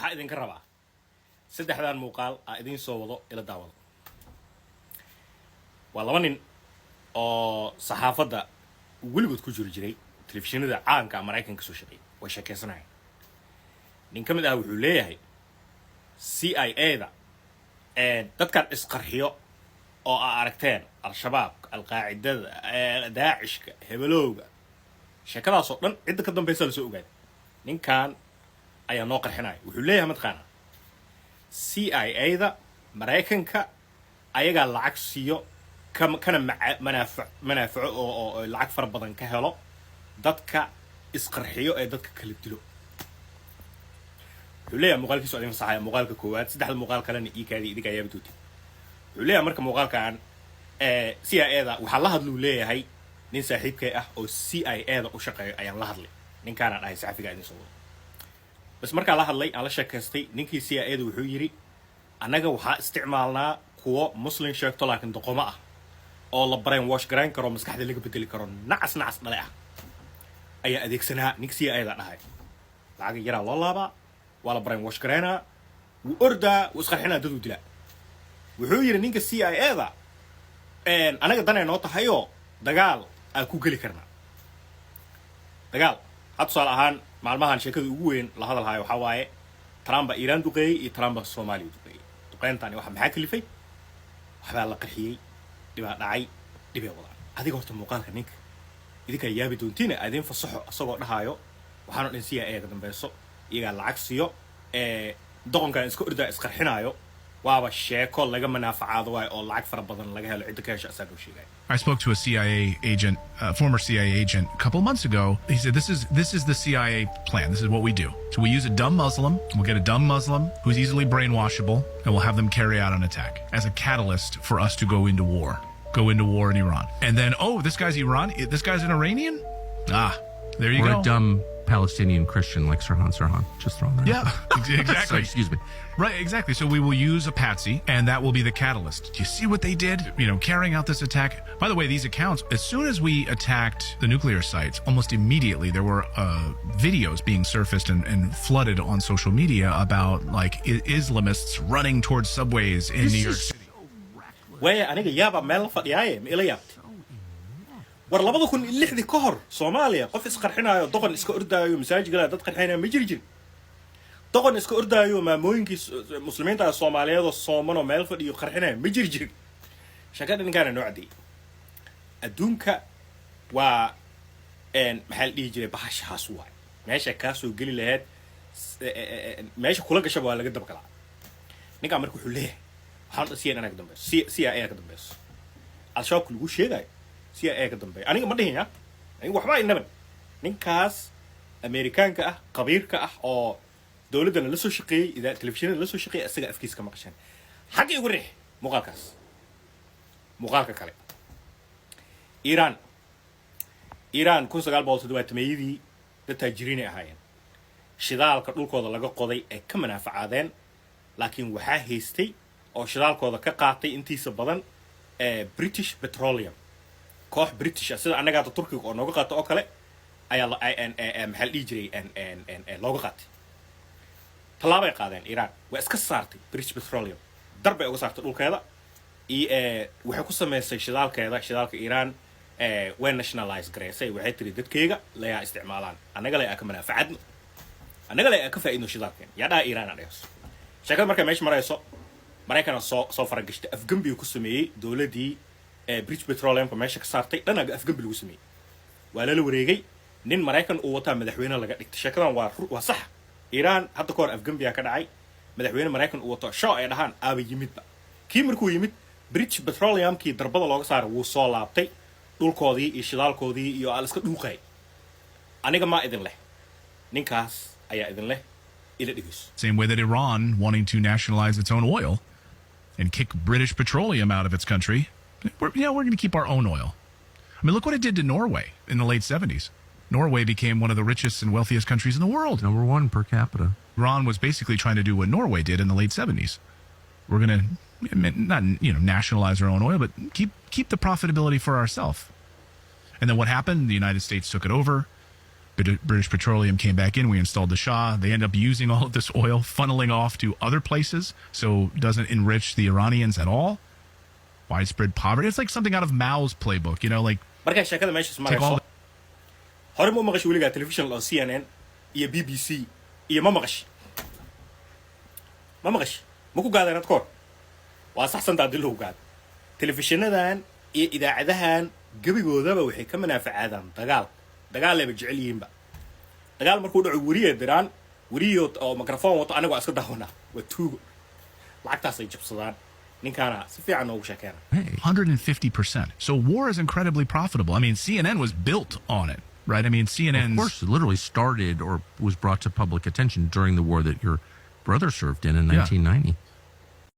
waxaa idinka rabaa saddexdan muuqaal aa idiin soo wado ila daawado. waa laba nin oo saxaafadda weligood ku jiri jiray telefishinada caanka Mareykanka soo shaqeeyay way sheekaysanayaan. nin ka mid ah wuxuu leeyahay CIA-da dadkan isqarxiyo oo aragteen al-shabaab al-qaacidada daacishka hebelowga sheekadaas oo dhan cidda ka dambaysa la soo ogaad ninkan ayaa noo qarxinaya. wuxuu leeyahay mataqaana CIA-da Mareykanka ayagaa lacag siiyo kana manaafaco oo lacag fara badan ka helo dadka isqarxiyo ee dadka kala dilo. wuxuu leeyahay muuqaalkiisu adin fasaxaya muuqaalka koowaad saddexda muuqaal kalena iikaadi idinka ayaa doonti. wuxuu leeyahay marka muuqaalkan CIA-da waxaa la hadluu leeyahay nin saaxiibkay ah oo CIA-da u shaqeeyo ayaan la hadlay ninkaana dhahay saxafiga idin soo wado. bas markaa la hadlay aan la sheekaystay ninkii CIA-da wuxuu yiri annaga waxaa isticmaalnaa kuwo muslim sheegto laakiin doqomo ah oo la brain wash garayn karo maskaxda laga bedeli karo nacas dhale ah ayaa adeegsanaa ninka CIA-da dhahay. lacag yaraa loo laabaa waa la brain wash garaynaa wuu ordaa wuu isqarxinaa dad uu dilaa. wuxuu yiri ninka CIA-da anaga danay noo tahayoo dagaal aan ku geli karnaa. dagaal had tusaale ahaan maalmahan sheekada ugu weyn la hadalhayo waxaa waaye Trump baa Iran duqeeyey iyo Trump baa Soomaaliya duqeeyey. duqeyntaani waxa maxaa kalifay waxbaa la qarxiyey dhibaa dhacay dhibay wadaan. adiga horta muuqaalka ninka idinka yaabi doontiina adin fasaxo asagoo dhahayo waxaanu dhin CIA ka dambayso iyagaa lacag siiyo doqonkan iska ordaa isqarxinaayo waaba sheeko laga manaafacaado waay oo lacag fara badan laga helo cidda ka hesha asaa loo sheegay. I spoke to a CIA agent, former CIA agent, a couple months ago. He said, this is the CIA plan. This is what we do. So we use a dumb Muslim. We'll get a dumb Muslim who's easily brainwashable, and we'll have them carry out an attack as a catalyst for us to go into war. Go into war in Iran. And then, oh, this guy's this guy's an Iranian? Ah, there you go. Or a dumb Palestinian Christian like Sirhan Sirhan. Just throwing that Yeah, exactly. Sorry, excuse me. Right, exactly. So we will use a patsy, and that will be the catalyst. Do you see what they did? You know, carrying out this attack. By the way, these accounts, as soon as we attacked the nuclear sites, almost immediately there were videos being surfaced and flooded on social media about like Islamists running towards subways in New York City. Waya aniga yaaba meel fadhiyay ma ila yaabtay. war 2006 ka hor Soomaaliya qof isqarxinayo doqon iska ordaayo masaajidka dad qarxinaya ma jiri jirin. doqon iska ordaayo maamooyinkii muslimiinta Soomaaliyeed oo soomano meel fadhiyo qarxinaya ma jiri jirin. shaqada ninkan noocdii adduunka waa maxaa la dhihi jiray bahashaas waay meesha ka soo gali lahayd meesha kula gashay waa laga dab galaa. ninka markuu wuxuu leeyahay waxaan siiyay anaga dambe CIA ka dambayso al-shabaab lagu sheegay CIA ka dambeeyo aniga ma dhihin aniga waxba inaban ninkaas Ameerikaanka ah qabiirka ah oo dawladana la soo shaqeeyay ida telefishinada la soo shaqeeyay asaga afkiiska ma qashan xaq igu riix muuqaalkaas. muuqaalka kale Iran 1970 dad taajiriin ahaayeen shidaalka dhulkooda laga qoday ee ka manaafacaadeen laakiin waxaa haystay oo shidaalkooda ka qaatay intiisa badan British Petroleum koox British sida anaga Turkiga oo nooga qaato oo kale ayaa maxaa la dhihi jiray looga qaatay. talaabay qaadeen Iran waa iska saartay British Petroleum darbay uga saartay dhulkeeda waxay ku sameysay shidaalka Iran way nationalize gareysay waxay tiri dadkayga la isticmaalaan anaga la ka manaafacaadno anaga la ka faa'iidno shidaalkeen yaa dhaa Iran adhees. shaqada markay meesha marayso Mareykan soo faragashtay afgambi ku sameeyay dawladii British Petroleum ka meesha ka saartay dhanaga afgambi lagu sameeyay waa la wareegay nin Mareykan uu wata madaxweyne laga dhigtay. shaqadan waa sax Iran hadda koor afgambi ka dhacay madaxweyne Mareykan uu wato shoo ay dhahaan aaba yimidba kii markuu yimid British Petroleum kii darbada looga saaray wuu soo laabtay dhulkoodii iyo shidaalkoodii iyo al iska dhuuqay. aniga ma idin leh ninkaas ayaa idin leh ila dhigayso. Same way that Iran wanting to nationalize its own oil and kick British Petroleum out of its country. We're going to keep our own oil. I mean, look what it did to Norway in the late 70s. Norway became one of the richest and wealthiest countries in the world. #1 per capita. Iran was basically trying to do what Norway did in the late 70s. We're going to not nationalize our own oil, but keep the profitability for ourselves. And then what happened? The United States took it over. British Petroleum came back in. We installed the Shah. They end up using all of this oil, funneling off to other places, so it doesn't enrich the Iranians at all. Widespread poverty. It's like something out of Mao's playbook, you know, like markaa sheekada meeshaas take all. marayso hore ma maqashay weligaa telefishin oo CNN iyo BBC iyo ma maqashay ma ku gaadeen ad koor waa saxsantaa dil lagu gaad telefishinadan iyo idaacadahan gebigoodaba waxay ka manaafacaadaan dagaal ay jecel yihiinba dagaal markuu dhaco wariye diraan wariyo oo microphone wato anigu iska daawana waa tuugo lacagtaas ay jabsadaan ninkaana si fiican ugu sheekeena 150%. So war is incredibly profitable. I mean, CNN was built on it, right? I mean, CNN's... Of course, it literally started or was brought to public attention during the war that your brother served in 1990.